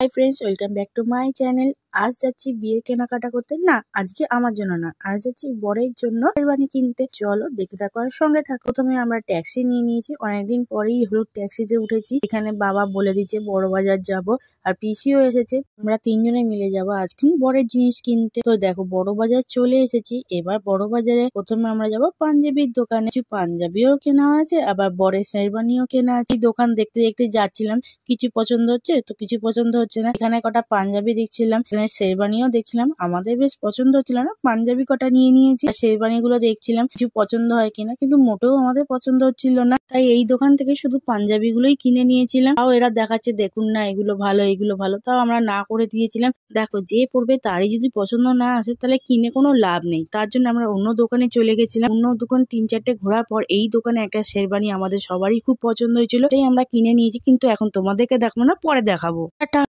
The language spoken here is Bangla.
Hi friends, welcome back to my channel. আজ যাচ্ছি বিয়ের কেনাকাটা করতে। না, আজকে আমার জন্য না, আজ যাচ্ছি বরের জন্য শেরবানি কিনতে। চলো দেখে থাকো আর সঙ্গে থাকো। প্রথমে আমরা ট্যাক্সি নিয়ে নিয়েছি, অনেকদিন পরেই হলুদ ট্যাক্সিতে উঠেছি। এখানে বাবা বলে দিচ্ছে বড় বাজার যাব, আর পিসিও এসেছে। আমরা তিনজনে মিলে যাবো আজকে বরের জিনিস কিনতে। তো দেখো বড় বাজার চলে এসেছি। এবার বড় বাজারে প্রথমে আমরা যাব পাঞ্জাবির দোকানে। কিছু পাঞ্জাবিও কেনা আছে, আবার বরের শেরবানিও কেনা আছে। দোকান দেখতে দেখতে যাচ্ছিলাম, কিছু পছন্দ হচ্ছে তো কিছু পছন্দ হচ্ছে না। এখানে কটা পাঞ্জাবি দেখছিলাম, এখানে শেরবানিও দেখছিলাম। আমাদের বেশ পছন্দ হচ্ছিল না, পাঞ্জাবি কটা নিয়ে নিয়েছি। আর শেরবানি গুলো দেখছিলাম কিছু পছন্দ হয় কিনা, কিন্তু মোটেও আমাদের পছন্দ হচ্ছিল না। তাই এই দোকান থেকে শুধু পাঞ্জাবি গুলোই কিনে নিয়েছিলাম। তাও এরা দেখাচ্ছে দেখুন না, এগুলো ভালো এগুলো ভালো, তাও আমরা না করে দিয়েছিলাম। দেখো যে পড়বে তারই যদি পছন্দ না আসে তাহলে কিনে কোনো লাভ নেই। তার জন্য আমরা অন্য দোকানে চলে গেছিলাম। অন্য দোকান 3-4টে ঘোরার পর এই দোকানে একটা শেরবানি আমাদের সবারই খুব পছন্দ হয়েছিল, তাই আমরা কিনে নিয়েছি। কিন্তু এখন তোমাদেরকে দেখাবো না, পরে দেখাবো। টাটা।